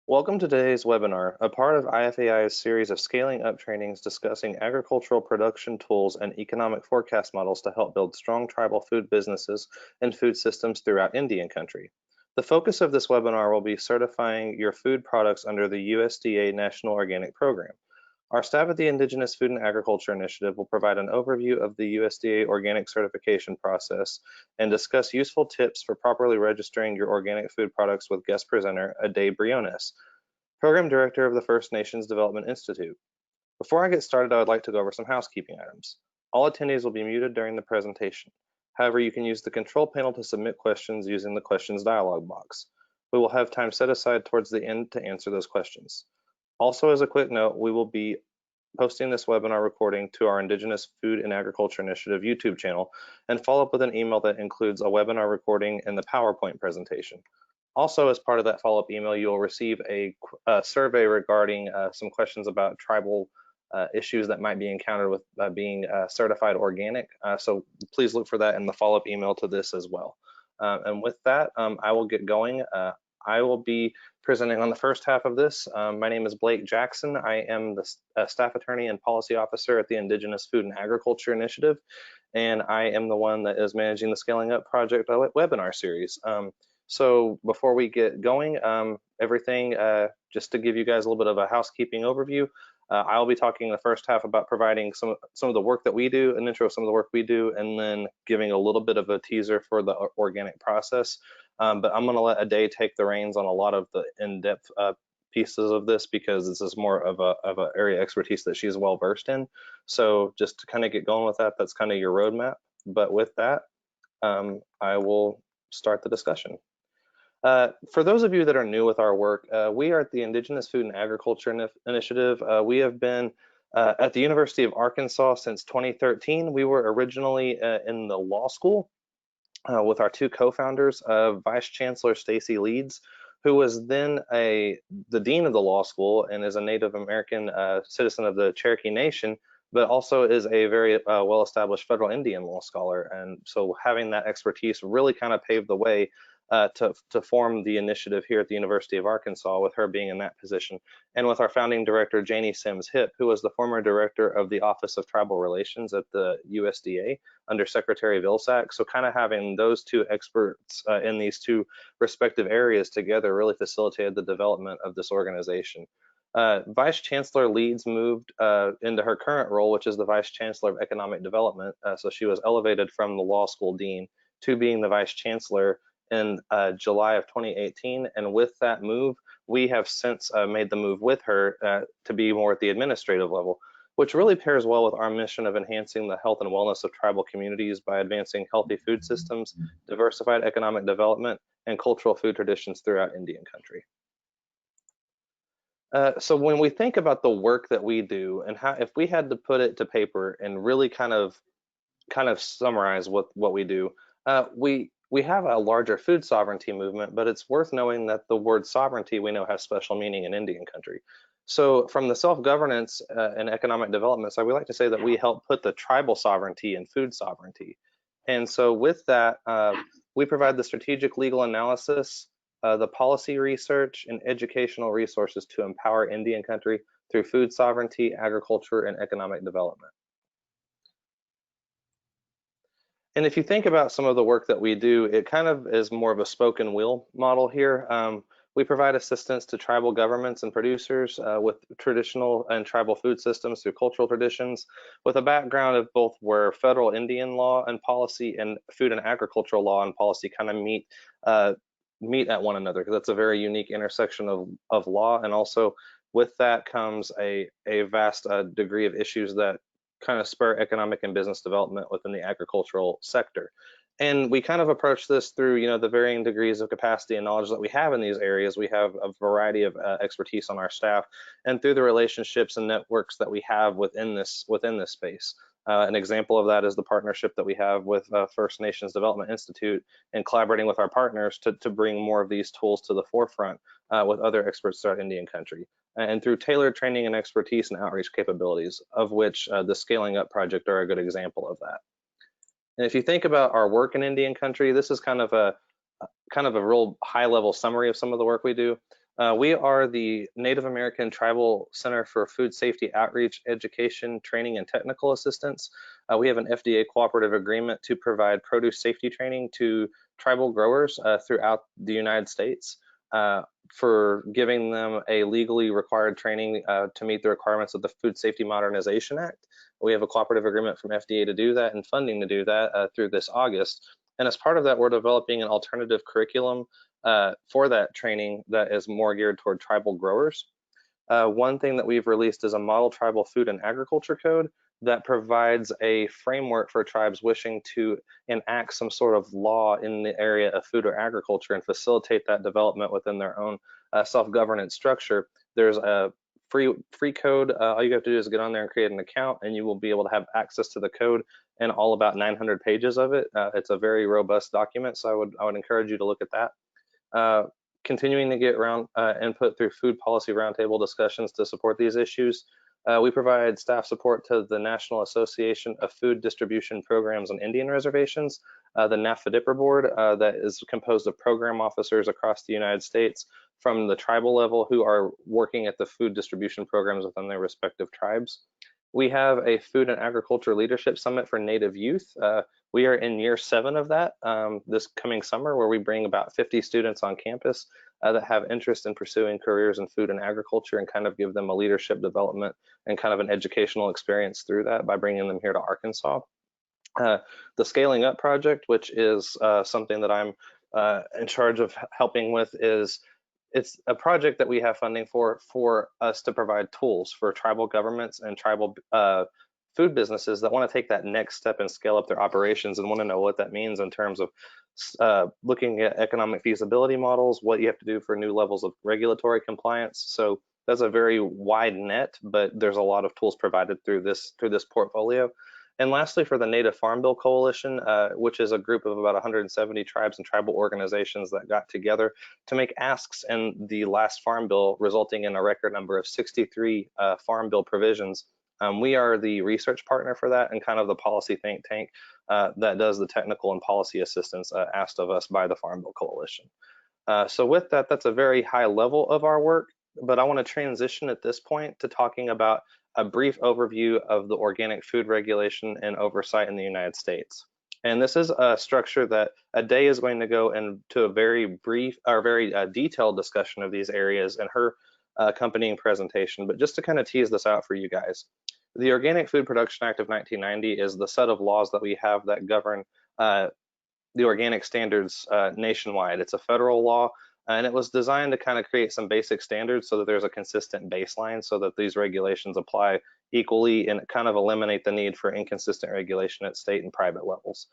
Welcome to today's webinar, a part of IFAI's series of scaling up trainings discussing agricultural production tools and economic forecast models to help build strong tribal food businesses and food systems throughout Indian country. The focus of this webinar will be certifying your food products under the USDA National Organic Program. Our staff at the Indigenous Food and Agriculture Initiative will provide an overview of the USDA organic certification process and discuss useful tips for properly registering your organic food products with guest presenter A-dae Briones, Program Director of the First Nations Development Institute. Before I get started, I would like to go over some housekeeping items. All attendees will be muted during the presentation. However, you can use the control panel to submit questions using the questions dialog box. We will have time set aside towards the end to answer those questions. Also, as a quick note, we will be posting this webinar recording to our Indigenous Food and Agriculture Initiative YouTube channel and follow up with an email that includes a webinar recording and the PowerPoint presentation. Also, as part of that follow-up email, you will receive a survey regarding some questions about tribal issues that might be encountered with being certified organic. So please look for that in the follow-up email to this as well. And with that, I will get going. I will be presenting on the first half of this. My name is Blake Jackson. I am the staff attorney and policy officer at the Indigenous Food and Agriculture Initiative, and I am the one that is managing the Scaling Up Project webinar series. So before we get going, just to give you guys a little bit of a housekeeping overview, I'll be talking the first half about providing some of the work that we do, an intro of some of the work we do, and then giving a little bit of a teaser for the organic process. But I'm going to let A-dae take the reins on a lot of the in-depth pieces of this because this is more of a area expertise that she's well versed in. So just to kind of get going with that, that's kind of your roadmap. But with that, I will start the discussion. For those of you that are new with our work, we are at the Indigenous Food and Agriculture Initiative. We have been at the University of Arkansas since 2013. We were originally in the law school with our two co-founders, Vice Chancellor Stacy Leeds, who was then the dean of the law school and is a Native American citizen of the Cherokee Nation, but also is a very well-established federal Indian law scholar. And so having that expertise really kind of paved the way to form the initiative here at the University of Arkansas, with her being in that position, and with our founding director, Janie Sims Hipp, who was the former director of the Office of Tribal Relations at the USDA under Secretary Vilsack. So kind of having those two experts in these two respective areas together really facilitated the development of this organization. Vice Chancellor Leeds moved into her current role, which is the Vice Chancellor of Economic Development. So she was elevated from the law school dean to being the Vice Chancellor in July of 2018, and with that move, we have since made the move with her to be more at the administrative level, which really pairs well with our mission of enhancing the health and wellness of tribal communities by advancing healthy food systems, diversified economic development, and cultural food traditions throughout Indian country. So when we think about the work that we do and how, if we had to put it to paper and really kind of summarize what we do, we have a larger food sovereignty movement, but it's worth knowing that the word sovereignty we know has special meaning in Indian country. So from the self-governance and economic development side, we like to say that we help put the tribal sovereignty in food sovereignty. And so with that, we provide the strategic legal analysis, the policy research, and educational resources to empower Indian country through food sovereignty, agriculture, and economic development. And if you think about some of the work that we do, it kind of is more of a spoken wheel model here. We provide assistance to tribal governments and producers with traditional and tribal food systems through cultural traditions, with a background of both where federal Indian law and policy and food and agricultural law and policy kind of meet at one another, because that's a very unique intersection of law. And also with that comes a vast degree of issues that kind of spur economic and business development within the agricultural sector. And we kind of approach this through, the varying degrees of capacity and knowledge that we have in these areas. We have a variety of expertise on our staff, and through the relationships and networks that we have within this space. An example of that is the partnership that we have with First Nations Development Institute, and collaborating with our partners to bring more of these tools to the forefront with other experts throughout Indian country, and through tailored training and expertise and outreach capabilities, of which the Scaling Up project are a good example of that. And if you think about our work in Indian country, this is kind of a real high-level summary of some of the work we do. We are the Native American Tribal Center for Food Safety Outreach, Education, Training, and Technical Assistance. We have an FDA cooperative agreement to provide produce safety training to tribal growers throughout the United States for giving them a legally required training to meet the requirements of the Food Safety Modernization Act. We have a cooperative agreement from FDA to do that and funding to do that through this August. And as part of that, we're developing an alternative curriculum for that training that is more geared toward tribal growers. One thing that we've released is a model tribal food and agriculture code that provides a framework for tribes wishing to enact some sort of law in the area of food or agriculture and facilitate that development within their own self-governance structure. There's a free code. All you have to do is get on there and create an account, and you will be able to have access to the code and all about 900 pages of it. It's a very robust document, so I would encourage you to look at that. Continuing to get input through food policy roundtable discussions to support these issues. We provide staff support to the National Association of Food Distribution Programs on Indian Reservations, the NAFDIPR board that is composed of program officers across the United States from the tribal level who are working at the food distribution programs within their respective tribes. We have a Food and Agriculture Leadership Summit for Native youth. We are in year 7 of that this coming summer, where we bring about 50 students on campus that have interest in pursuing careers in food and agriculture and kind of give them a leadership development and kind of an educational experience through that by bringing them here to Arkansas. The Scaling Up project, which is something that I'm in charge of helping with, it's a project that we have funding for us to provide tools for tribal governments and tribal food businesses that want to take that next step and scale up their operations and want to know what that means in terms of looking at economic feasibility models, what you have to do for new levels of regulatory compliance. So that's a very wide net, but there's a lot of tools provided through this portfolio. And lastly, for the Native Farm Bill Coalition, which is a group of about 170 tribes and tribal organizations that got together to make asks in the last Farm Bill, resulting in a record number of 63 Farm Bill provisions. We are the research partner for that and kind of the policy think tank that does the technical and policy assistance asked of us by the Farm Bill Coalition. So with that, that's a very high level of our work, but I want to transition at this point to talking about a brief overview of the organic food regulation and oversight in the United States. And this is a structure that A-dae is going to go into a very brief or very detailed discussion of these areas in her accompanying presentation. But just to kind of tease this out for you guys, the Organic Food Production Act of 1990 is the set of laws that we have that govern the organic standards nationwide. It's a federal law, and it was designed to kind of create some basic standards so that there's a consistent baseline so that these regulations apply equally and kind of eliminate the need for inconsistent regulation at state and private levels.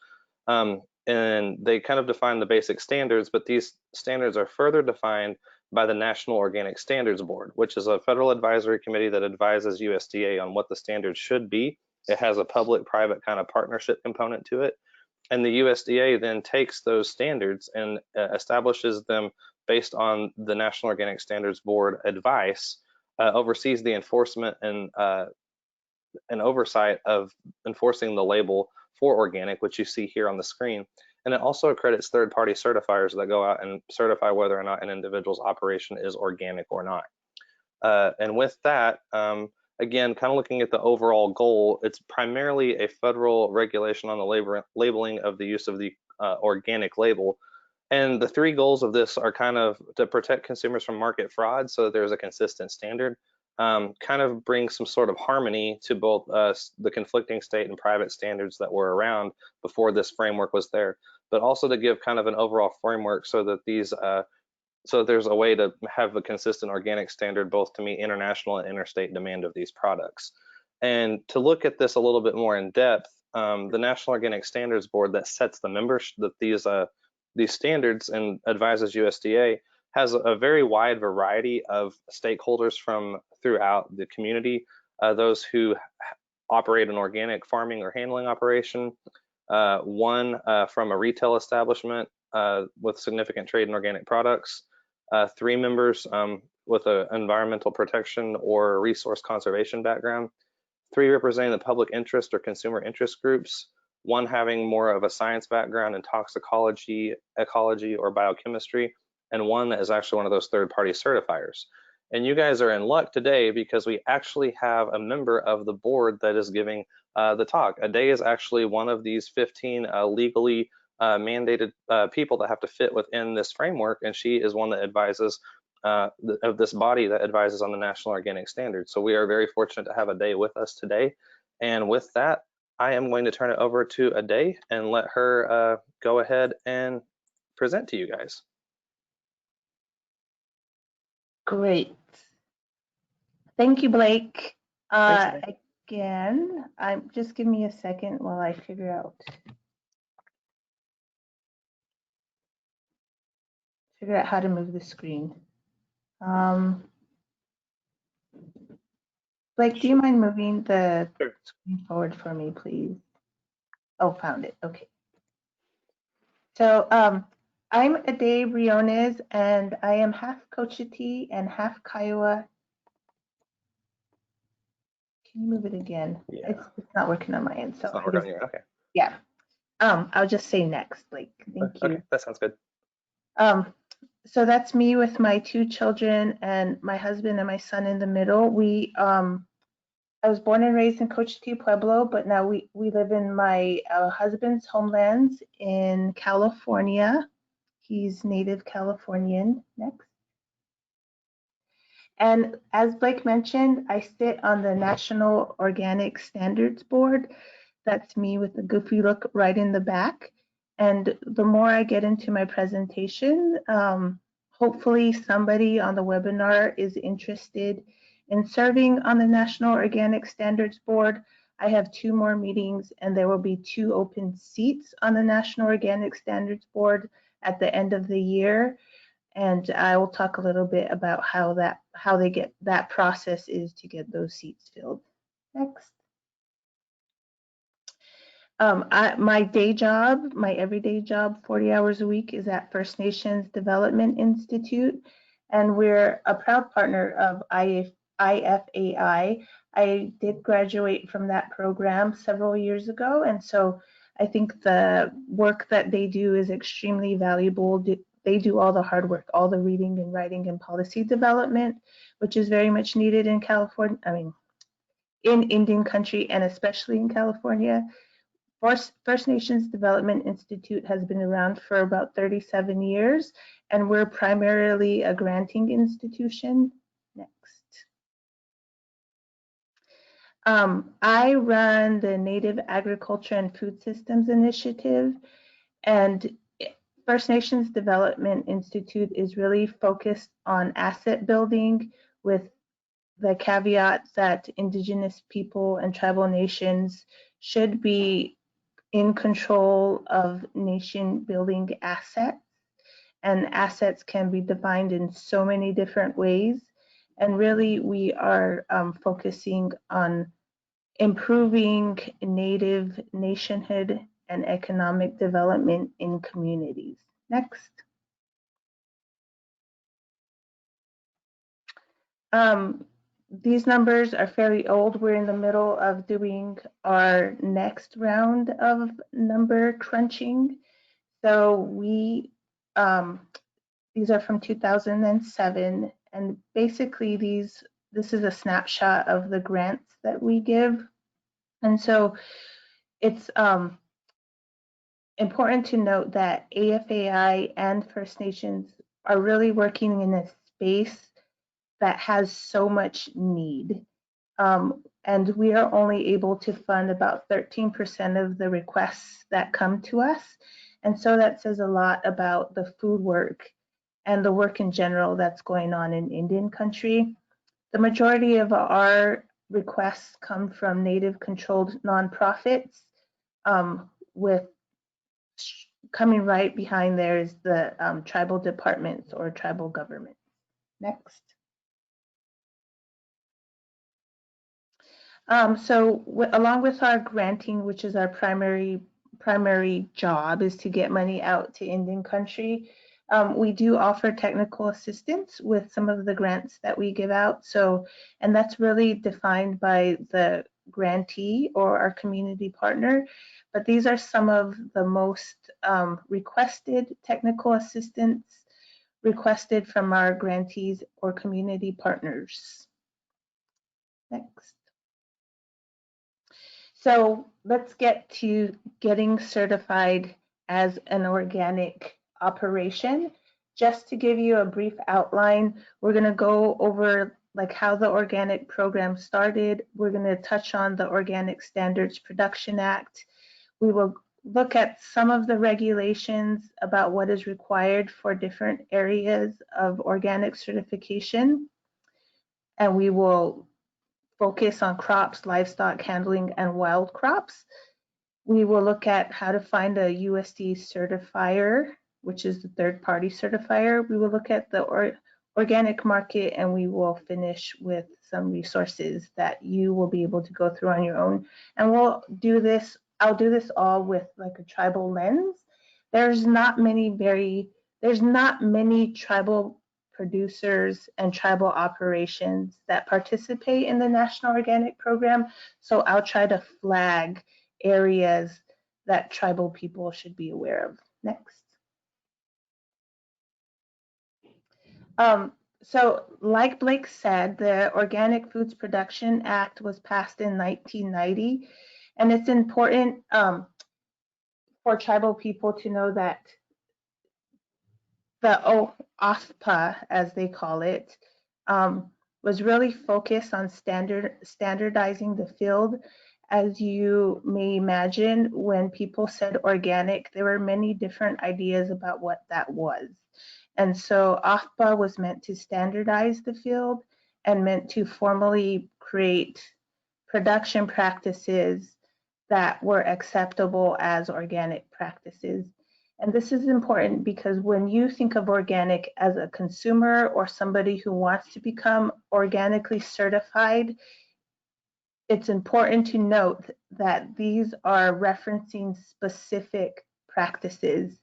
And they kind of define the basic standards, but these standards are further defined by the National Organic Standards Board, which is a federal advisory committee that advises USDA on what the standards should be. It has a public-private kind of partnership component to it. And the USDA then takes those standards and establishes them based on the National Organic Standards Board advice, oversees the enforcement and oversight of enforcing the label for organic, which you see here on the screen. And it also accredits third-party certifiers that go out and certify whether or not an individual's operation is organic or not. And with that, again, kind of looking at the overall goal, it's primarily a federal regulation on the labeling of the use of the organic label. And the 3 goals of this are kind of to protect consumers from market fraud so that there's a consistent standard, kind of bring some sort of harmony to both the conflicting state and private standards that were around before this framework was there, but also to give kind of an overall framework so that these so there's a way to have a consistent organic standard both to meet international and interstate demand of these products. And to look at this a little bit more in depth, the National Organic Standards Board that sets the members that these standards and advises USDA has a very wide variety of stakeholders from throughout the community, those who operate an organic farming or handling operation, one from a retail establishment with significant trade in organic products, 3 members with an environmental protection or resource conservation background, 3 representing the public interest or consumer interest groups, 1 having more of a science background in toxicology, ecology, or biochemistry, and one that is actually one of those third-party certifiers. And you guys are in luck today because we actually have a member of the board that is giving the talk. A-dae is actually one of these 15 legally mandated people that have to fit within this framework, and she is one that advises of this body that advises on the National Organic Standards. So we are very fortunate to have A-dae with us today. And with that, I am going to turn it over to A-dae and let her go ahead and present to you guys. Great. Thank you, Blake. Thanks, Again, just give me a second while I figure out how to move the screen. Blake, do you mind moving the screen forward for me, please? Oh, found it. Okay. So I'm A-dae Briones, and I am half Cochiti and half Kiowa. Can you move it again? Yeah. It's not working on my end. So it's not working on your, okay. Yeah. I'll just say next, Blake. Thank you. Okay, that sounds good. So that's me with my 2 children and my husband and my son in the middle. I was born and raised in Cochiti Pueblo, but now we live in my husband's homelands in California. He's native Californian. Next. And as Blake mentioned, I sit on the National Organic Standards Board. That's me with the goofy look right in the back. And the more I get into my presentation, hopefully somebody on the webinar is interested in serving on the National Organic Standards Board. I have 2 more meetings, and there will be 2 open seats on the National Organic Standards Board at the end of the year. And I will talk a little bit about how they get that process is to get those seats filled. Next. My day job, my everyday job, 40 hours a week, is at First Nations Development Institute, and we're a proud partner of IFAI. I did graduate from that program several years ago, and so I think the work that they do is extremely valuable. They do all the hard work, all the reading and writing and policy development, which is very much needed in California, in Indian country, and especially in California. First Nations Development Institute has been around for about 37 years, and we're primarily a granting institution. Next. I run the Native Agriculture and Food Systems Initiative, and First Nations Development Institute is really focused on asset building, with the caveat that Indigenous people and tribal nations should be in control of nation building assets, and assets can be defined in so many different ways. And really, we are focusing on improving Native nationhood and economic development in communities. Next. These numbers are fairly old. We're in the middle of doing our next round of number crunching. So these are from 2007, and basically this is a snapshot of the grants that we give. And so it's important to note that AFAI and First Nations are really working in a space that has so much need. And we are only able to fund about 13% of the requests that come to us. And so that says a lot about the food work and the work in general that's going on in Indian country. The majority of our requests come from Native controlled nonprofits, with coming right behind there is the tribal departments or tribal government. Next. Along with our granting, which is our primary job, is to get money out to Indian country, we do offer technical assistance with some of the grants that we give out. And that's really defined by the grantee or our community partner. But these are some of the most requested technical assistance requested from our grantees or community partners. Next. So let's get to getting certified as an organic operation. Just to give you a brief outline, we're going to go over like how the organic program started. We're going to touch on the Organic Standards Production Act. We will look at some of the regulations about what is required for different areas of organic certification. And we will focus on crops, livestock handling, and wild crops. We will look at how to find a USDA certifier, which is the third-party certifier. We will look at the organic market, and we will finish with some resources that you will be able to go through on your own. And we'll do this, I'll do this all with like a tribal lens. There's not many tribal producers and tribal operations that participate in the National Organic Program. So I'll try to flag areas that tribal people should be aware of. Next. So like Blake said, the Organic Foods Production Act was passed in 1990, and it's important for tribal people to know that the OFPA, as they call it, was really focused on standardizing the field. As you may imagine, when people said organic, there were many different ideas about what that was. And so OFPA was meant to standardize the field and meant to formally create production practices that were acceptable as organic practices. And this is important because when you think of organic as a consumer or somebody who wants to become organically certified, it's important to note that these are referencing specific practices.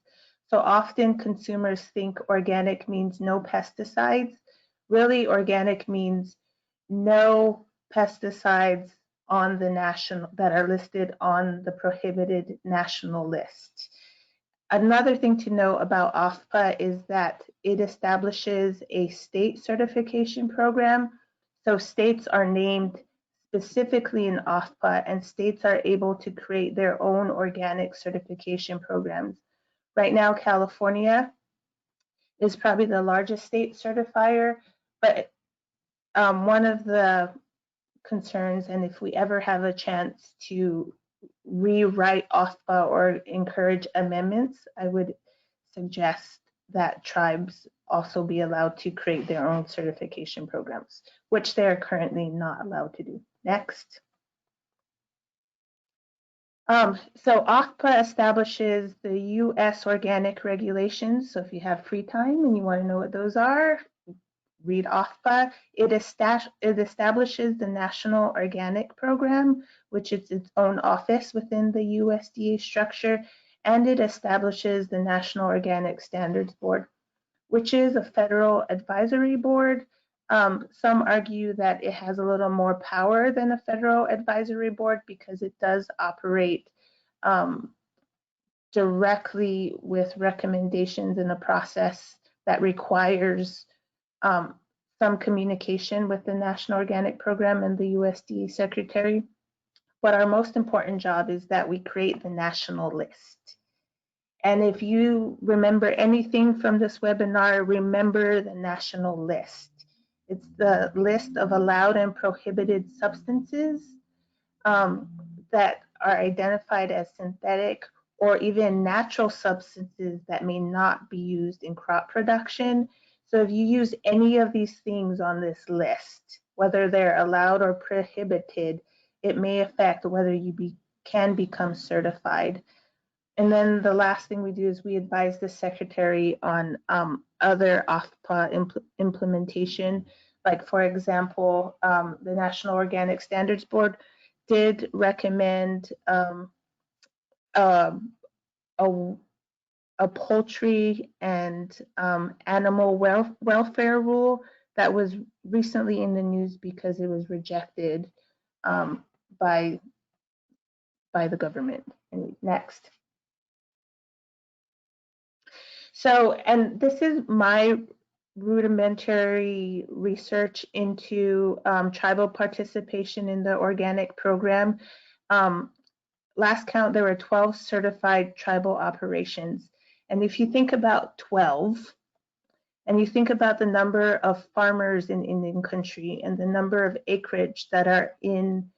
So often consumers think organic means no pesticides. Really, organic means no pesticides on the national that are listed on the prohibited national list. Another thing to know about OFPA is that it establishes a state certification program. So states are named specifically in OFPA, and states are able to create their own organic certification programs. Right now, California is probably the largest state certifier, but one of the concerns, and if we ever have a chance to rewrite OFPA or encourage amendments, I would suggest that tribes also be allowed to create their own certification programs, which they are currently not allowed to do. Next. So OFPA establishes the U.S. organic regulations. So if you have free time and you want to know what those are, read OFPA. It establishes the National Organic Program, which is its own office within the USDA structure, and it establishes the National Organic Standards Board, which is a federal advisory board. Some argue that it has a little more power than a federal advisory board because it does operate directly with recommendations in a process that requires some communication with the National Organic Program and the USDA Secretary. But our most important job is that we create the national list. And if you remember anything from this webinar, remember the national list. It's the list of allowed and prohibited substances that are identified as synthetic or even natural substances that may not be used in crop production. So if you use any of these things on this list, whether they're allowed or prohibited, it may affect whether you can become certified. And then the last thing we do is we advise the secretary on other OFPA implementation. Like for example, the National Organic Standards Board did recommend a poultry and animal welfare rule that was recently in the news because it was rejected by the government. And next. So, and this is my rudimentary research into tribal participation in the organic program. Last count, there were 12 certified tribal operations. And if you think about 12, and you think about the number of farmers in Indian country and the number of acreage that are in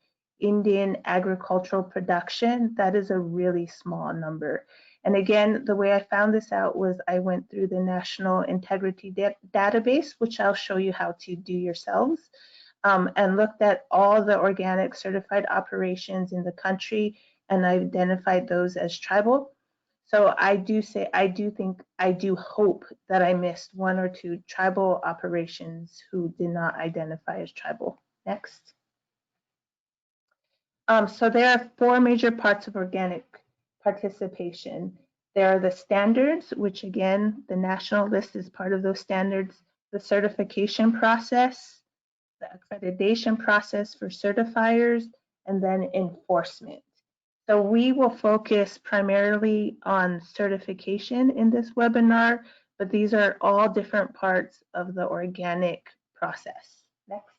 Indian agricultural production, that is a really small number. And again, the way I found this out was I went through the National Integrity Database, which I'll show you how to do yourselves, and looked at all the organic certified operations in the country and identified those as tribal. So I do hope that I missed one or two tribal operations who did not identify as tribal. Next. So there are four major parts of organic participation. There are the standards, which again, the national list is part of those standards, the certification process, the accreditation process for certifiers, and then enforcement. So we will focus primarily on certification in this webinar, but these are all different parts of the organic process. Next.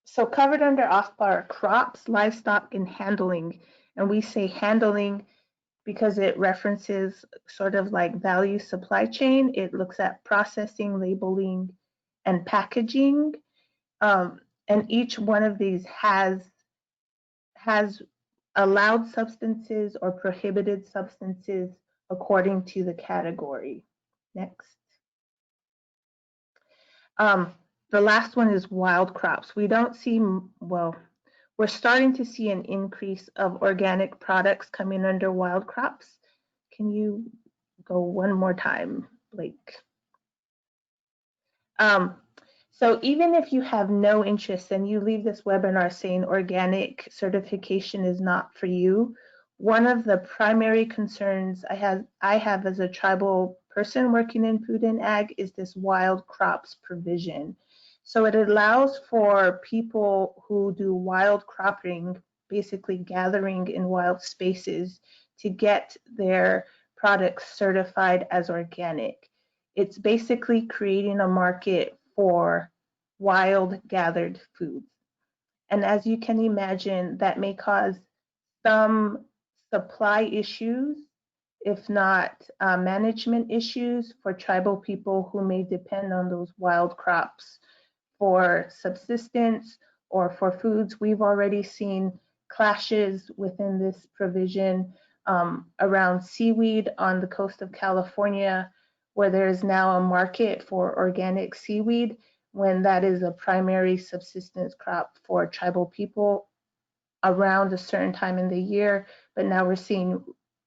So covered under OFPA are crops, livestock, and handling. And we say handling because it references sort of like value supply chain. It looks at processing, labeling, and packaging. And each one of these has allowed substances or prohibited substances according to the category. Next. The last one is wild crops. We don't see, well, we're starting to see an increase of organic products coming under wild crops. Can you go one more time, Blake? So even if you have no interest and you leave this webinar saying organic certification is not for you, one of the primary concerns I have as a tribal person working in food and ag is this wild crops provision. So it allows for people who do wild cropping, basically gathering in wild spaces, to get their products certified as organic. It's basically creating a market for wild gathered foods. And as you can imagine, that may cause some supply issues, if not management issues for tribal people who may depend on those wild crops for subsistence or for foods. We've already seen clashes within this provision around seaweed on the coast of California, where there is now a market for organic seaweed when that is a primary subsistence crop for tribal people around a certain time in the year. But now we're seeing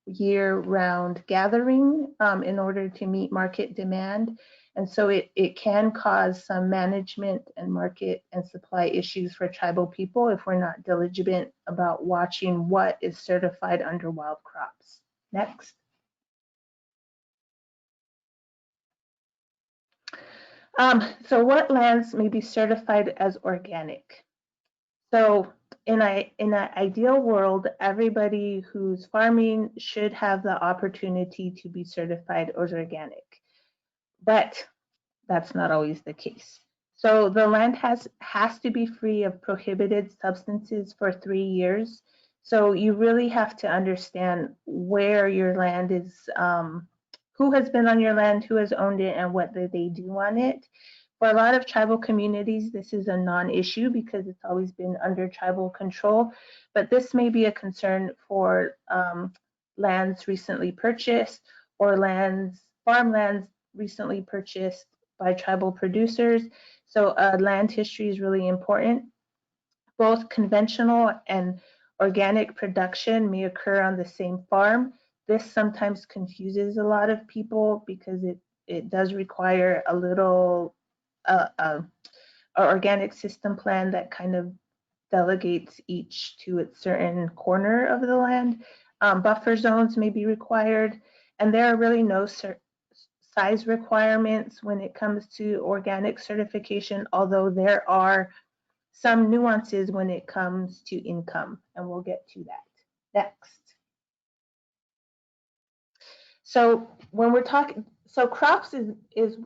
year-round gathering in order to meet market demand. And so it can cause some management and market and supply issues for tribal people if we're not diligent about watching what is certified under wild crops. Next. So what lands may be certified as organic? So in an ideal world, everybody who's farming should have the opportunity to be certified as organic, but that's not always the case. So the land has to be free of prohibited substances for 3 years. So you really have to understand where your land is, who has been on your land, who has owned it, and what they do on it. For a lot of tribal communities, this is a non-issue because it's always been under tribal control, but this may be a concern for lands recently purchased or farmlands recently purchased by tribal producers. So land history is really important. Both conventional and organic production may occur on the same farm. This sometimes confuses a lot of people because it does require a little organic system plan that kind of delegates each to its certain corner of the land. Buffer zones may be required, and there are really no size requirements when it comes to organic certification, although there are some nuances when it comes to income, and we'll get to that next. So when we're talking, so crops is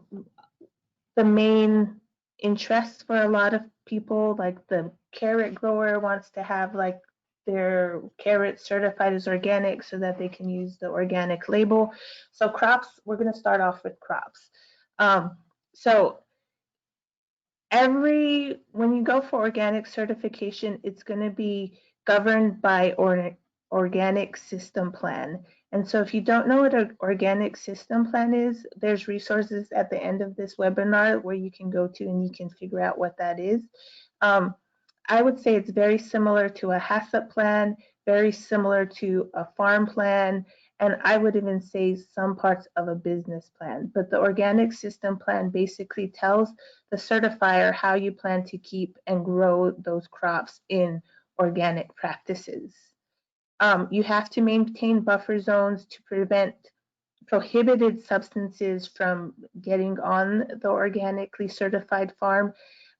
the main interest for a lot of people. Like the carrot grower wants to have like their carrots certified as organic so that they can use the organic label. So crops, we're going to start off with crops. So when you go for organic certification, it's going to be governed by organic system plan. And so if you don't know what an organic system plan is, there's resources at the end of this webinar where you can go to and you can figure out what that is. I would say it's very similar to a HACCP plan, very similar to a farm plan, and I would even say some parts of a business plan. But the organic system plan basically tells the certifier how you plan to keep and grow those crops in organic practices. You have to maintain buffer zones to prevent prohibited substances from getting on the organically certified farm.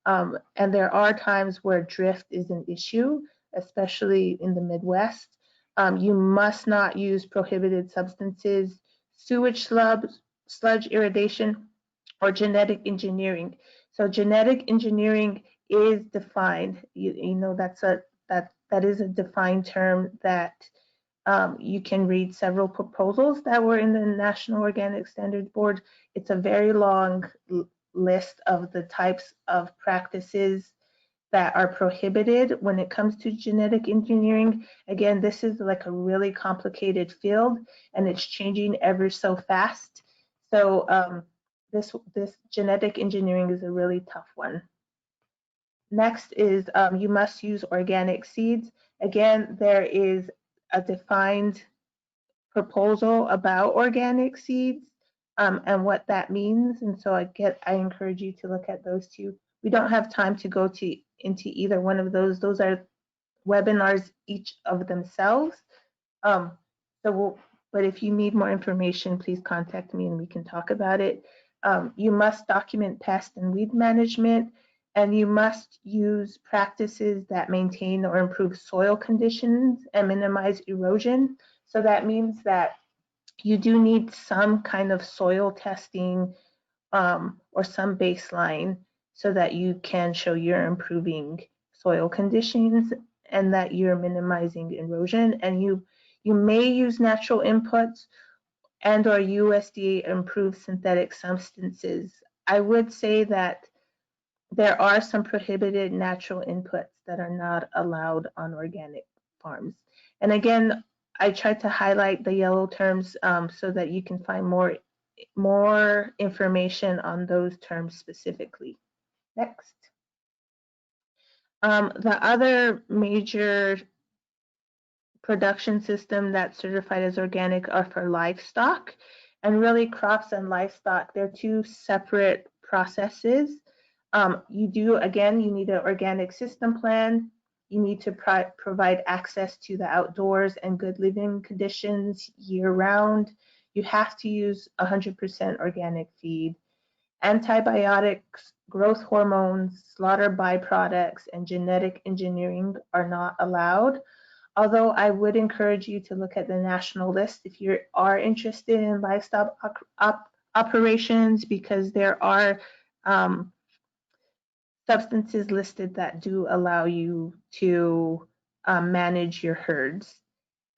And there are times where drift is an issue, especially in the Midwest. You must not use prohibited substances, sewage sludge irrigation, or genetic engineering. So genetic engineering is defined. You know that is a defined term that you can read several proposals that were in the National Organic Standards Board. It's a very long list of the types of practices that are prohibited when it comes to genetic engineering. Again, this is like a really complicated field and it's changing ever so fast. So this genetic engineering is a really tough one. Next is you must use organic seeds. Again, there is a defined proposal about organic seeds and what that means. And so I encourage you to look at those two. We don't have time to go into either one of those. Those are webinars each of themselves. But if you need more information, please contact me and we can talk about it. You must document pest and weed management, and you must use practices that maintain or improve soil conditions and minimize erosion. So that means that you do need some kind of soil testing or some baseline so that you can show you're improving soil conditions and that you're minimizing erosion. And you may use natural inputs and or USDA approved synthetic substances. I would say that there are some prohibited natural inputs that are not allowed on organic farms. And again, I tried to highlight the yellow terms so that you can find more information on those terms specifically. Next. The other major production system that's certified as organic are for livestock. And really crops and livestock, they're two separate processes. You need an organic system plan. You need to provide access to the outdoors and good living conditions year round. You have to use 100% organic feed. Antibiotics, growth hormones, slaughter byproducts, and genetic engineering are not allowed. Although I would encourage you to look at the national list if you are interested in livestock operations, because there are substances listed that do allow you to manage your herds.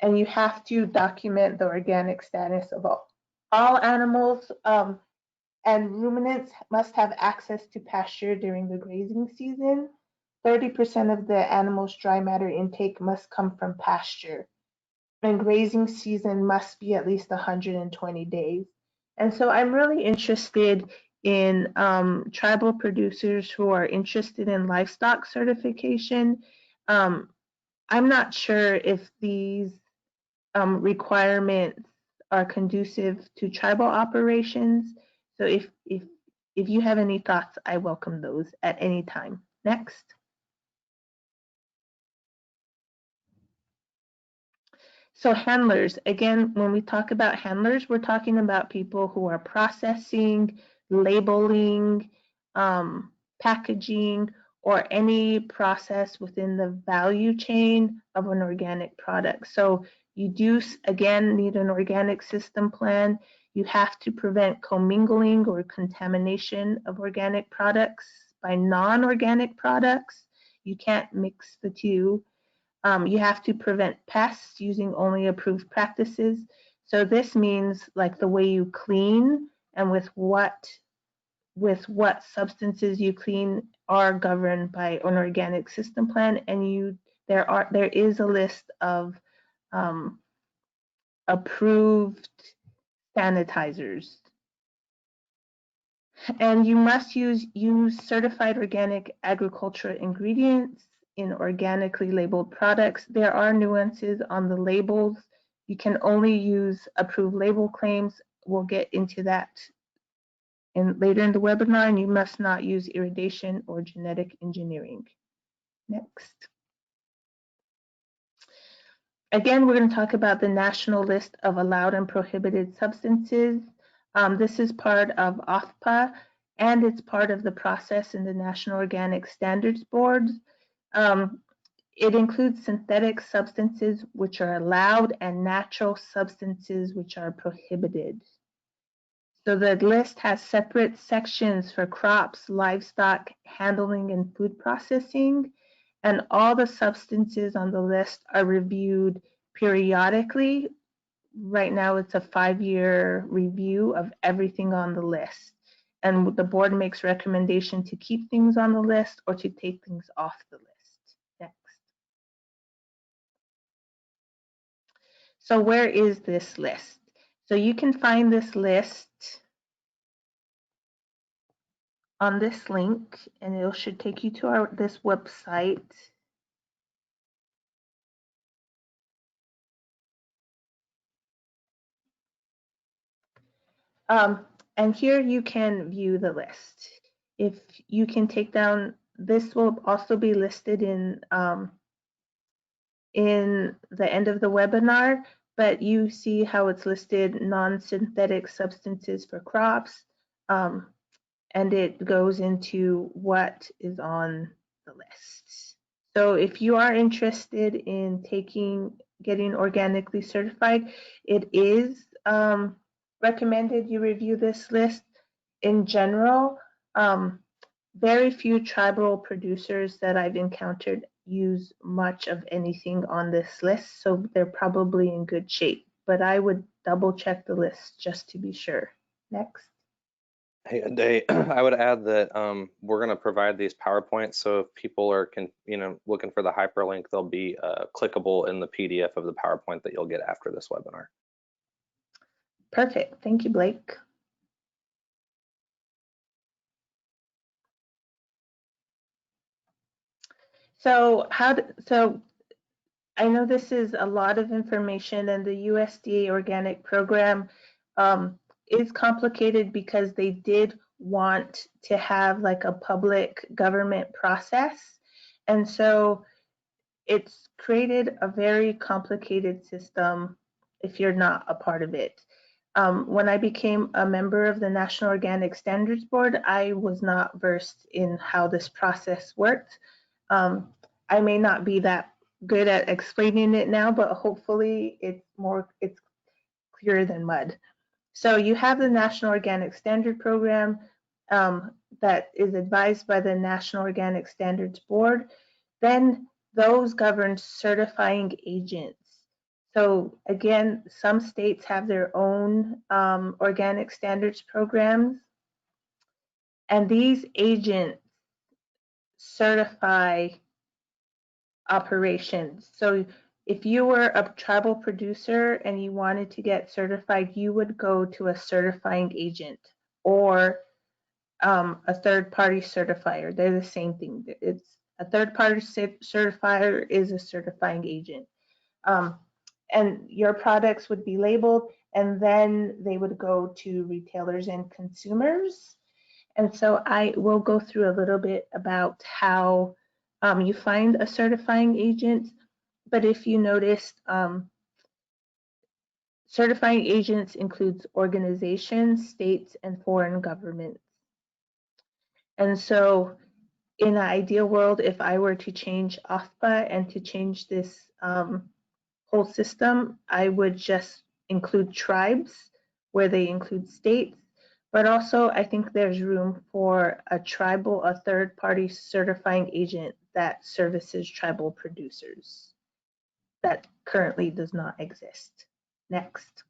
And you have to document the organic status of all animals, and ruminants must have access to pasture during the grazing season. 30% of the animal's dry matter intake must come from pasture. And grazing season must be at least 120 days. And so I'm really interested in tribal producers who are interested in livestock certification. I'm not sure if these requirements are conducive to tribal operations. So if you have any thoughts, I welcome those at any time. Next. So handlers, again, when we talk about handlers, we're talking about people who are processing, labeling, packaging, or any process within the value chain of an organic product. So You do, again, need an organic system plan. You have to prevent commingling or contamination of organic products by non-organic products. You can't mix the two. You have to prevent pests using only approved practices. So this means like the way you clean and with what substances you clean are governed by an organic system plan, and there is a list of approved sanitizers. And you must use certified organic agricultural ingredients in organically labeled products. There are nuances on the labels. You can only use approved label claims. We'll get into that later in the webinar, and you must not use irradiation or genetic engineering. Next. Again, we're going to talk about the national list of allowed and prohibited substances. This is part of OFPA, and it's part of the process in the National Organic Standards Board. It includes synthetic substances which are allowed and natural substances which are prohibited. So the list has separate sections for crops, livestock, handling, and food processing. And all the substances on the list are reviewed periodically. Right now, it's a 5-year review of everything on the list. And the board makes recommendation to keep things on the list or to take things off the list. Next. So where is this list? So you can find this list on this link, and it should take you to this website. And here you can view the list. If you can take down, this will also be listed in the end of the webinar, but you see how it's listed non-synthetic substances for crops, and it goes into what is on the list. So if you are interested in getting organically certified, it is recommended you review this list. In general, very few tribal producers that I've encountered use much of anything on this list, so they're probably in good shape. But I would double check the list just to be sure. Next. Hey, A-dae, I would add that we're going to provide these PowerPoints, so if people are looking for the hyperlink, they'll be clickable in the PDF of the PowerPoint that you'll get after this webinar. Perfect. Thank you, Blake. So I know this is a lot of information, and the USDA Organic Program is complicated because they did want to have like a public government process. And so it's created a very complicated system if you're not a part of it. When I became a member of the National Organic Standards Board, I was not versed in how this process worked. I may not be that good at explaining it now, but hopefully it's clearer than mud. So you have the National Organic Standard Program that is advised by the National Organic Standards Board. Then those govern certifying agents. So again, some states have their own organic standards programs, and these agents certify operations. So if you were a tribal producer and you wanted to get certified, you would go to a certifying agent or a third-party certifier. They're the same thing. It's a third-party certifier is a certifying agent. And your products would be labeled, and then they would go to retailers and consumers. And so I will go through a little bit about how you find a certifying agent. But if you noticed, certifying agents includes organizations, states, and foreign governments. And so in an ideal world, if I were to change OFPA and to change this whole whole system, I would just include tribes where they include states, but also I think there's room for a third-party certifying agent that services tribal producers. That currently does not exist. Next.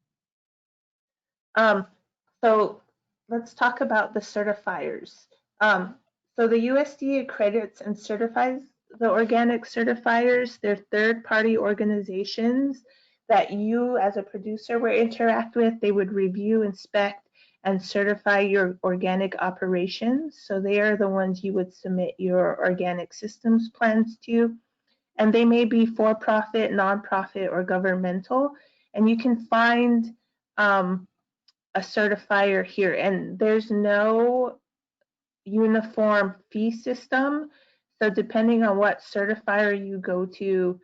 So let's talk about the certifiers. So the USDA accredits and certifies the organic certifiers. They're third-party organizations that you as a producer would interact with. They would review, inspect, and certify your organic operations. So they are the ones you would submit your organic systems plans to. And they may be for-profit, nonprofit, or governmental. And you can find a certifier here, and there's no uniform fee system. So depending on what certifier you go to,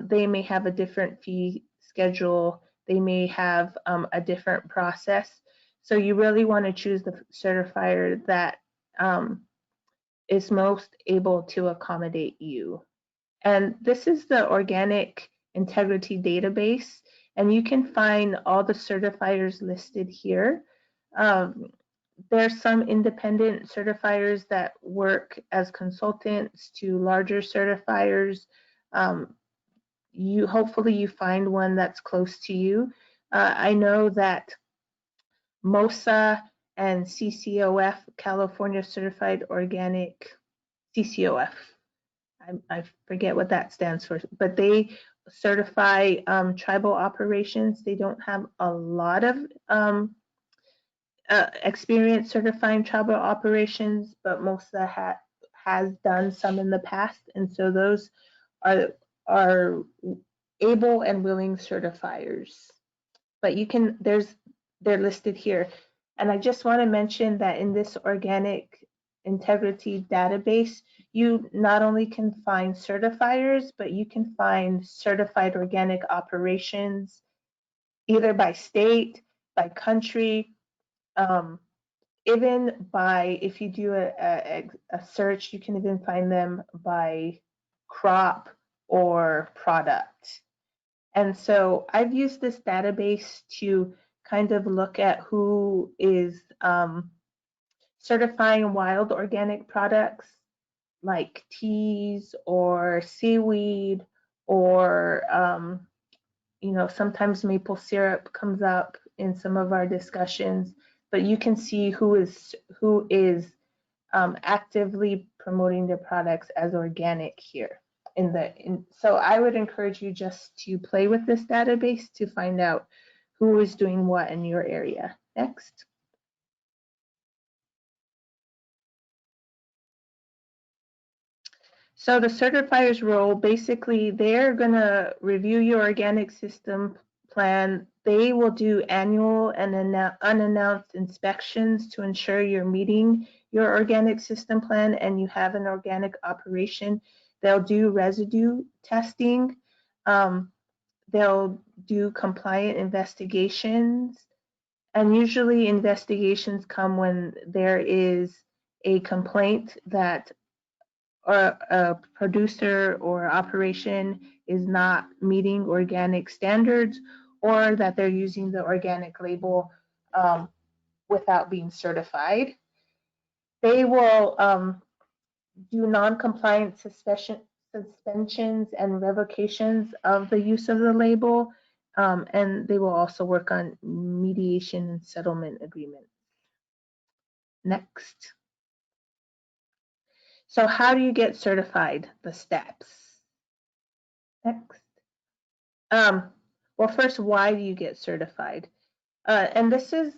they may have a different fee schedule. They may have a different process. So you really want to choose the certifier that is most able to accommodate you. And this is the Organic Integrity Database, and you can find all the certifiers listed here. There's some independent certifiers that work as consultants to larger certifiers. Hopefully you find one that's close to you. I know that MOSA and CCOF, California Certified Organic, CCOF, I forget what that stands for, but they certify tribal operations. They don't have a lot of experience certifying tribal operations, but MOSA has done some in the past, and so those are able and willing certifiers. But they're listed here. And I just want to mention that in this Organic Integrity database, you not only can find certifiers, but you can find certified organic operations, either by state, by country, even by, if you do a search, you can even find them by crop or product. And so I've used this database to kind of look at who is certifying wild organic products like teas or seaweed, or sometimes maple syrup comes up in some of our discussions, but you can see who is actively promoting their products as organic here. So I would encourage you just to play with this database to find out who is doing what in your area. Next. So the certifiers role, basically, they're going to review your organic system plan. They will do annual and unannounced inspections to ensure you're meeting your organic system plan and you have an organic operation. They'll do residue testing. They'll do compliant investigations. And usually investigations come when there is a complaint that a producer or operation is not meeting organic standards, or that they're using the organic label without being certified. They will do non-compliant suspensions and revocations of the use of the label, and they will also work on mediation and settlement agreements. Next. So how do you get certified? The steps. Next. Well, first, why do you get certified? And this is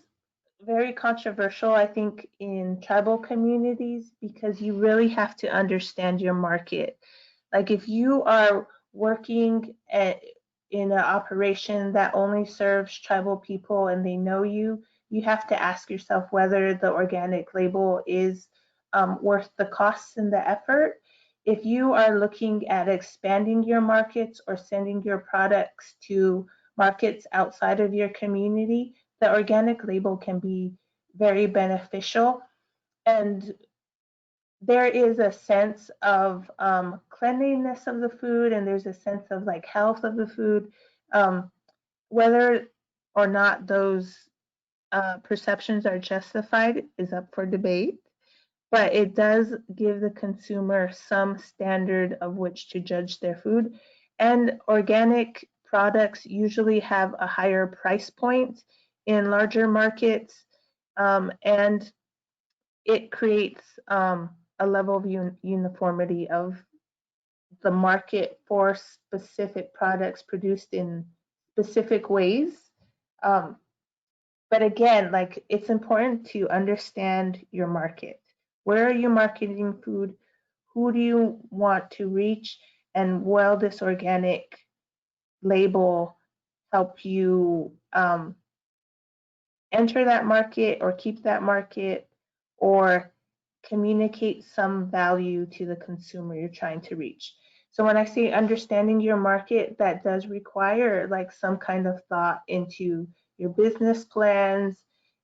very controversial, I think, in tribal communities, because you really have to understand your market. Like if you are working in an operation that only serves tribal people and they know you, you have to ask yourself whether the organic label is worth the costs and the effort. If you are looking at expanding your markets or sending your products to markets outside of your community, the organic label can be very beneficial. And there is a sense of cleanliness of the food, and there's a sense of like health of the food Whether or not those perceptions are justified is up for debate, but it does give the consumer some standard of which to judge their food. And organic products usually have a higher price point in larger markets, and it creates a level of uniformity of the market for specific products produced in specific ways. Um, but again, like, it's important to understand your market. Where are you marketing food? Who do you want to reach? And will this organic label help you enter that market or keep that market, or communicate some value to the consumer you're trying to reach? So when I say understanding your market, that does require like some kind of thought into your business plans,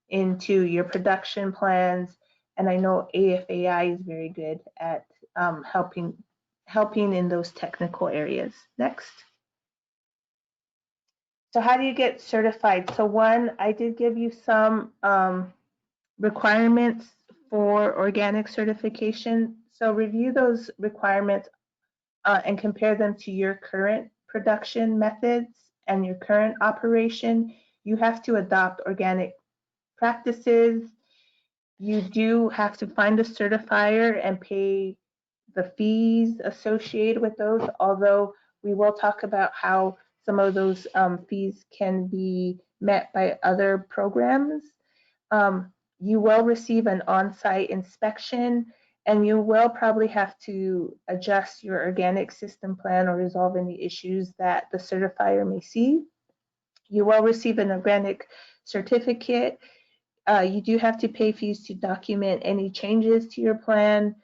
into your production plans. And I know AFAI is very good at helping in those technical areas. Next. So how do you get certified? So one, I did give you some requirements for organic certification. So review those requirements and compare them to your current production methods and your current operation. You have to adopt organic practices. You do have to find a certifier and pay the fees associated with those, although we will talk about how some of those fees can be met by other programs. You will receive an on-site inspection, and you will probably have to adjust your organic system plan or resolve any issues that the certifier may see. You will receive an organic certificate. You do have to pay fees to document any changes to your plan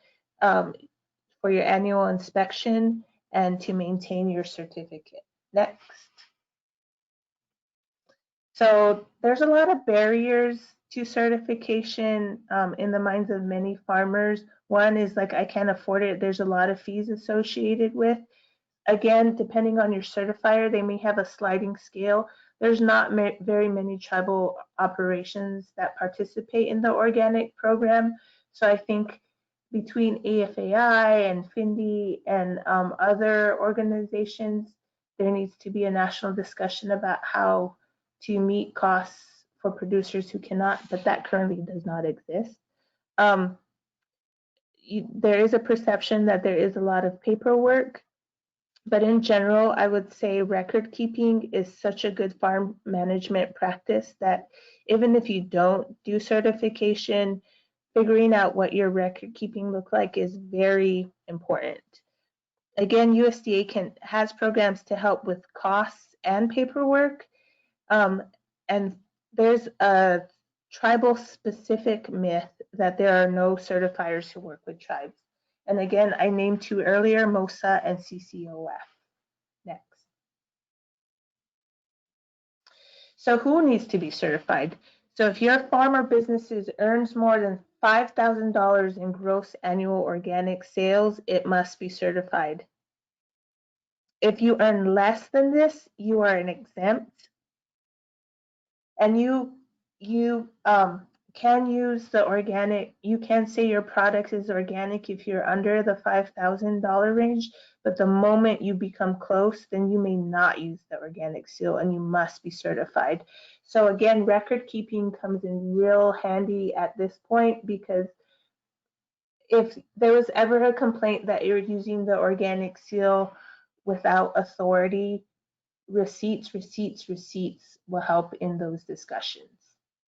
for your annual inspection and to maintain your certificate. Next. So there's a lot of barriers to certification in the minds of many farmers. One is like, I can't afford it. There's a lot of fees associated with. Again, depending on your certifier, they may have a sliding scale. There's not very many tribal operations that participate in the organic program. So I think between AFAI and FINDI and other organizations, there needs to be a national discussion about how to meet costs for producers who cannot, but that currently does not exist. There is a perception that there is a lot of paperwork, but in general, I would say record keeping is such a good farm management practice that even if you don't do certification, figuring out what your record keeping look like is very important. Again, USDA has programs to help with costs and paperwork. And there's a tribal specific myth that there are no certifiers who work with tribes. And again, I named two earlier, MOSA and CCOF. Next. So who needs to be certified? So if your farm or business earns more than $5,000 in gross annual organic sales, it must be certified. If you earn less than this, you are an exempt. And you can use the organic, you can say your product is organic if you're under the $5,000 range, but the moment you become close, then you may not use the organic seal and you must be certified. So again, record keeping comes in real handy at this point, because if there was ever a complaint that you're using the organic seal without authority, receipts will help in those discussions.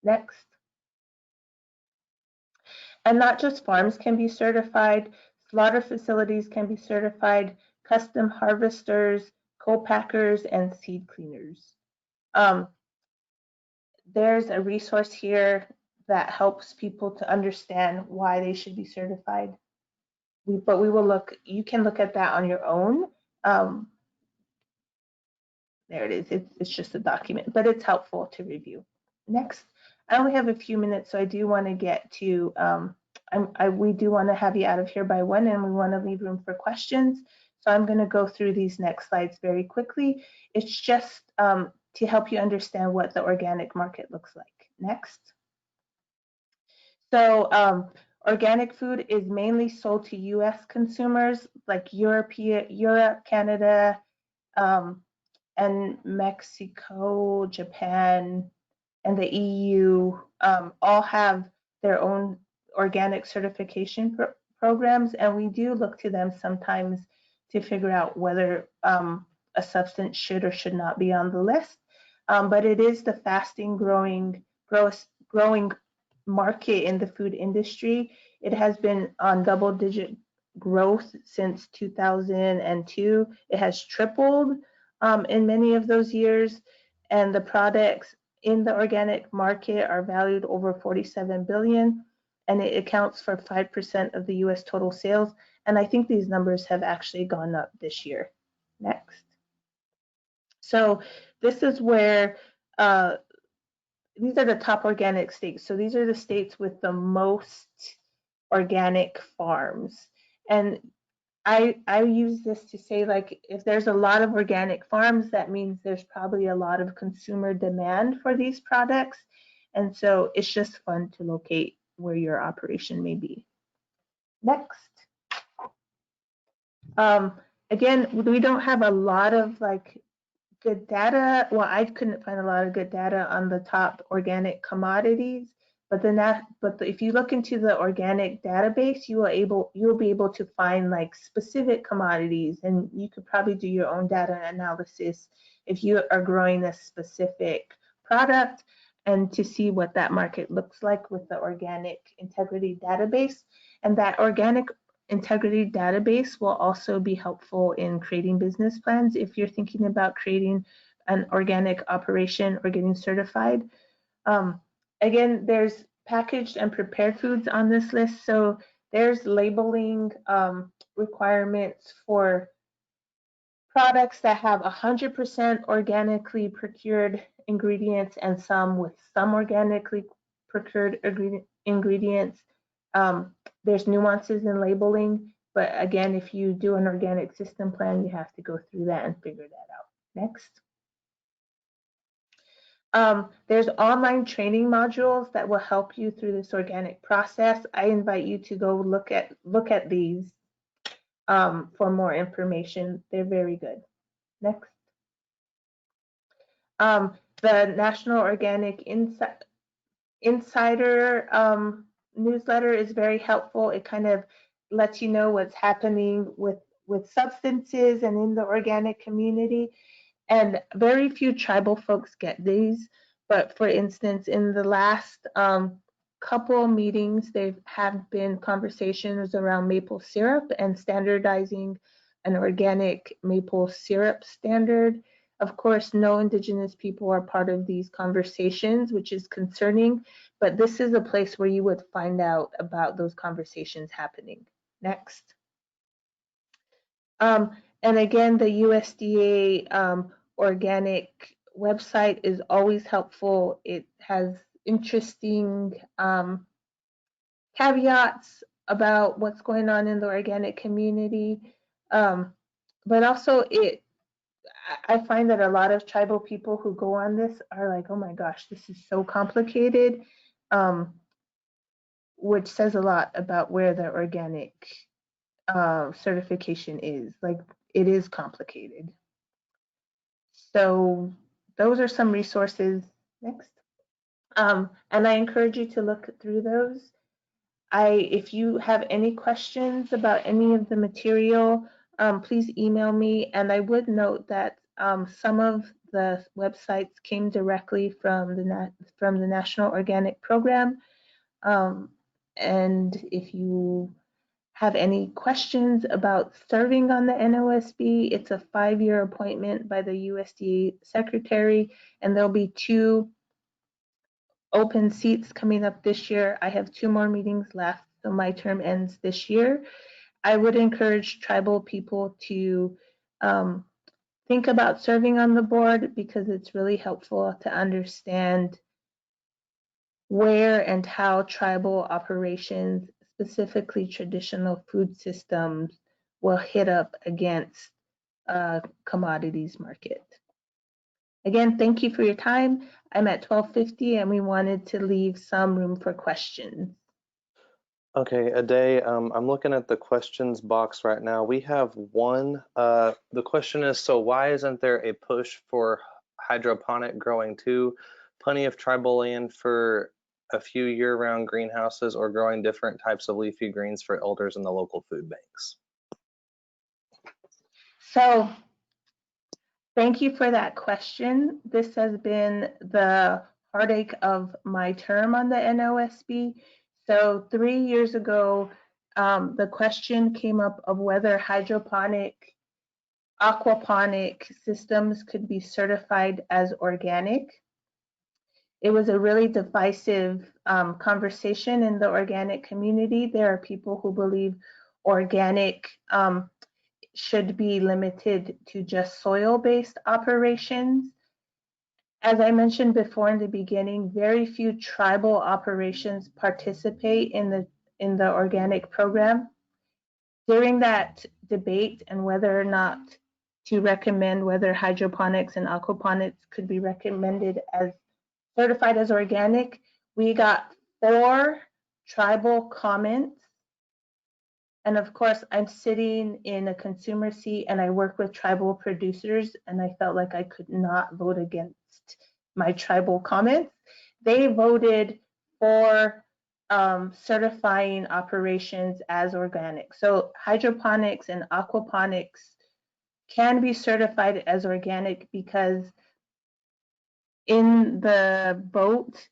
Next. And not just farms can be certified, slaughter facilities can be certified, custom harvesters, co-packers, and seed cleaners. There's a resource here that helps people to understand why they should be certified. But we will look, you can look at that on your own. There it is, it's just a document, but it's helpful to review. Next, I only have a few minutes, so I do want to get to, we do want to have you out of here by 1, and we want to leave room for questions. So I'm going to go through these next slides very quickly. It's just to help you understand what the organic market looks like. Next. So organic food is mainly sold to US consumers like Europe, Canada, and Mexico, Japan, and the EU all have their own organic certification programs, and we do look to them sometimes to figure out whether a substance should or should not be on the list. But it is the fastest growing market in the food industry. It has been on double-digit growth since 2002. It has tripled in many of those years, and the products in the organic market are valued over 47 billion, and it accounts for 5% of the US total sales. And I think these numbers have actually gone up this year. Next. So this is where these are the top organic states. So these are the states with the most organic farms. And I use this to say, like, if there's a lot of organic farms, that means there's probably a lot of consumer demand for these products. And so it's just fun to locate where your operation may be. Next. Again, we don't have a lot of like good data. Well, I couldn't find a lot of good data on the top organic commodities, but if you look into the organic database, you'll be able to find like specific commodities, and you could probably do your own data analysis if you are growing a specific product, and to see what that market looks like with the organic integrity database. And that organic integrity database will also be helpful in creating business plans if you're thinking about creating an organic operation or getting certified. Again, there's packaged and prepared foods on this list. So there's labeling requirements for products that have 100% organically procured ingredients and some with some organically procured ingredients. There's nuances in labeling, but again, if you do an organic system plan, you have to go through that and figure that out. Next. There's online training modules that will help you through this organic process. I invite you to go look at these for more information. They're very good. Next. The National Organic Insider newsletter is very helpful. It kind of lets you know what's happening with substances and in the organic community. And very few tribal folks get these. But for instance, in the last couple meetings, there have been conversations around maple syrup and standardizing an organic maple syrup standard. Of course, no Indigenous people are part of these conversations, which is concerning, but this is a place where you would find out about those conversations happening. Next. And again, the USDA organic website is always helpful. It has interesting caveats about what's going on in the organic community, but also I find that a lot of tribal people who go on this are like, oh my gosh, this is so complicated, which says a lot about where the organic certification is. Like, it is complicated. So those are some resources. Next. And I encourage you to look through those. If you have any questions about any of the material, please email me. And I would note that some of the websites came directly from the National Organic Program. And if you have any questions about serving on the NOSB, it's a 5-year appointment by the USDA Secretary, and there'll be 2 open seats coming up this year. I have 2 more meetings left, so my term ends this year. I would encourage tribal people to think about serving on the board, because it's really helpful to understand where and how tribal operations, specifically traditional food systems, will hit up against commodities market. Again, thank you for your time. I'm at 12:50 and we wanted to leave some room for questions. Okay, A-dae, I'm looking at the questions box right now. We have one. The question is, so why isn't there a push for hydroponic growing too? Plenty of tribal land for a few year-round greenhouses or growing different types of leafy greens for elders in the local food banks. So thank you for that question. This has been the heartache of my term on the NOSB. So 3 years ago, the question came up of whether hydroponic, aquaponic systems could be certified as organic. It was a really divisive conversation in the organic community. There are people who believe organic should be limited to just soil-based operations. As I mentioned before in the beginning, very few tribal operations participate in the organic program. During that debate and whether or not to recommend whether hydroponics and aquaponics could be recommended as certified as organic, we got 4 tribal comments. And of course, I'm sitting in a consumer seat and I work with tribal producers, and I felt like I could not vote against my tribal comments. They voted for certifying operations as organic. So hydroponics and aquaponics can be certified as organic because in the vote,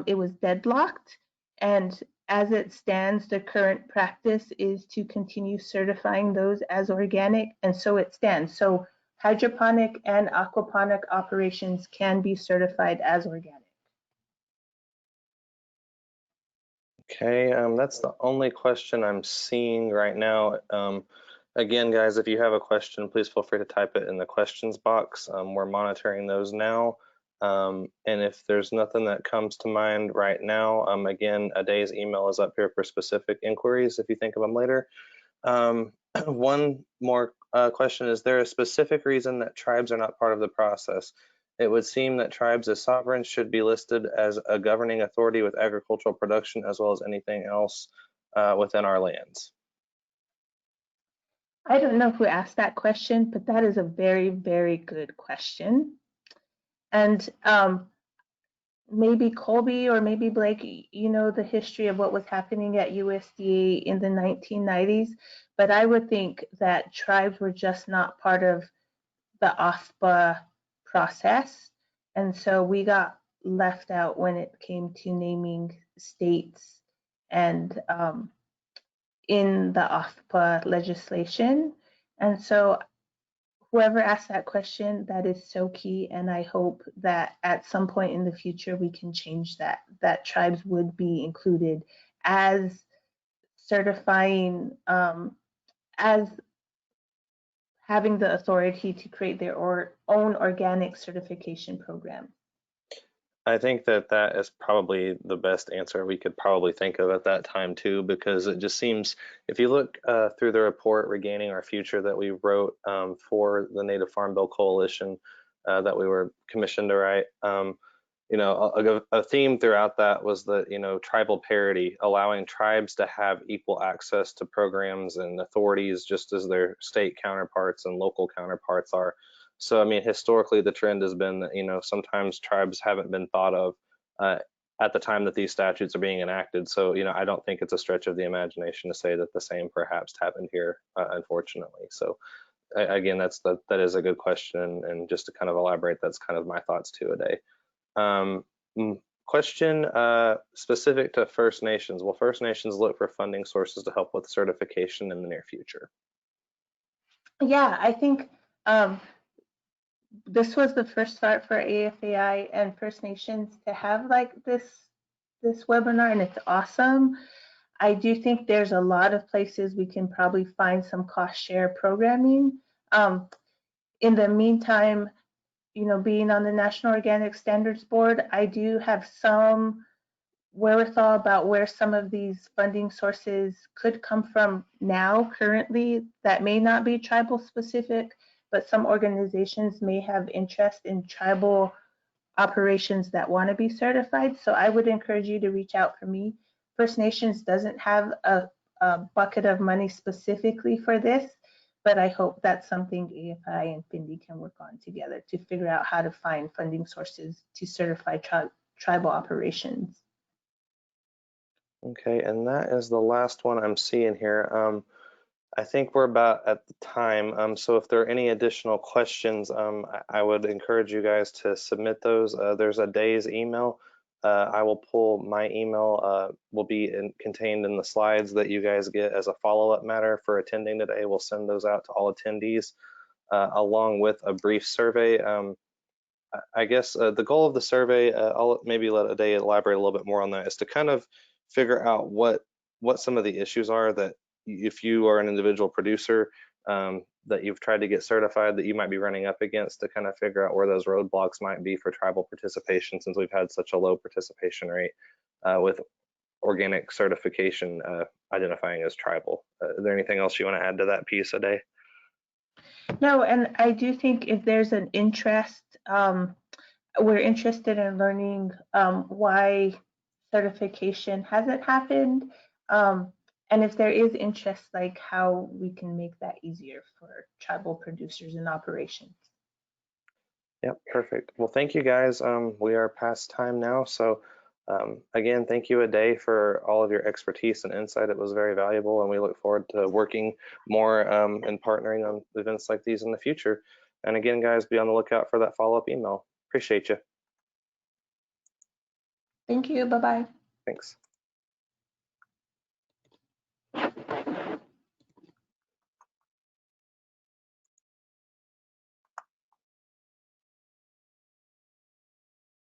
it was deadlocked, and as it stands, the current practice is to continue certifying those as organic, and so it stands. So hydroponic and aquaponic operations can be certified as organic. Okay, that's the only question I'm seeing right now. Again, guys, if you have a question, please feel free to type it in the questions box. We're monitoring those now. And if there's nothing that comes to mind right now, again, A-dae's email is up here for specific inquiries if you think of them later. One more question, is there a specific reason that tribes are not part of the process? It would seem that tribes as sovereigns should be listed as a governing authority with agricultural production as well as anything else within our lands. I don't know who asked that question, but that is a very, very good question. And maybe Colby or maybe Blake, you know the history of what was happening at USDA in the 1990s, but I would think that tribes were just not part of the OFPA process, and so we got left out when it came to naming states and in the OFPA legislation. And so whoever asked that question, that is so key, and I hope that at some point in the future we can change that tribes would be included as certifying, as having the authority to create their own organic certification program. I think that that is probably the best answer we could probably think of at that time too, because it just seems, if you look through the report Regaining Our Future that we wrote for the Native Farm Bill Coalition that we were commissioned to write, you know, a theme throughout that was that, you know, tribal parity, allowing tribes to have equal access to programs and authorities just as their state counterparts and local counterparts are. So, I mean, historically, the trend has been that, you know, sometimes tribes haven't been thought of at the time that these statutes are being enacted. So, you know, I don't think it's a stretch of the imagination to say that the same perhaps happened here, unfortunately. So, again, that is a good question. And just to kind of elaborate, that's kind of my thoughts too, A-dae. Question specific to First Nations. Will First Nations look for funding sources to help with certification in the near future? Yeah, I think this was the first start for AFAI and First Nations to have like this webinar, and it's awesome. I do think there's a lot of places we can probably find some cost share programming. In the meantime, you know, being on the National Organic Standards Board, I do have some wherewithal about where some of these funding sources could come from now, currently, that may not be tribal specific, but some organizations may have interest in tribal operations that want to be certified. So I would encourage you to reach out for me. First Nations doesn't have a bucket of money specifically for this, but I hope that's something AFI and FINDI can work on together to figure out how to find funding sources to certify tribal operations. Okay, and that is the last one I'm seeing here. I think we're about at the time. So if there are any additional questions, I would encourage you guys to submit those. There's A-dae's email. I will pull my email, will be contained in the slides that you guys get as a follow-up matter for attending today. We'll send those out to all attendees, along with a brief survey. I guess the goal of the survey, I'll maybe let A-dae elaborate a little bit more on that, is to kind of figure out what some of the issues are that if you are an individual producer that you've tried to get certified that you might be running up against, to kind of figure out where those roadblocks might be for tribal participation, since we've had such a low participation rate with organic certification identifying as tribal. Is there anything else you want to add to that piece, A-dae? No, and I do think if there's an interest, we're interested in learning why certification hasn't happened, and if there is interest, like how we can make that easier for tribal producers and operations. Yep, perfect. Well, thank you guys. We are past time now, so again, thank you, A-dae, for all of your expertise and insight. It was very valuable, and we look forward to working more and partnering on events like these in the future. And again, guys, be on the lookout for that follow-up email. Appreciate you. Thank you. Bye-bye. Thanks.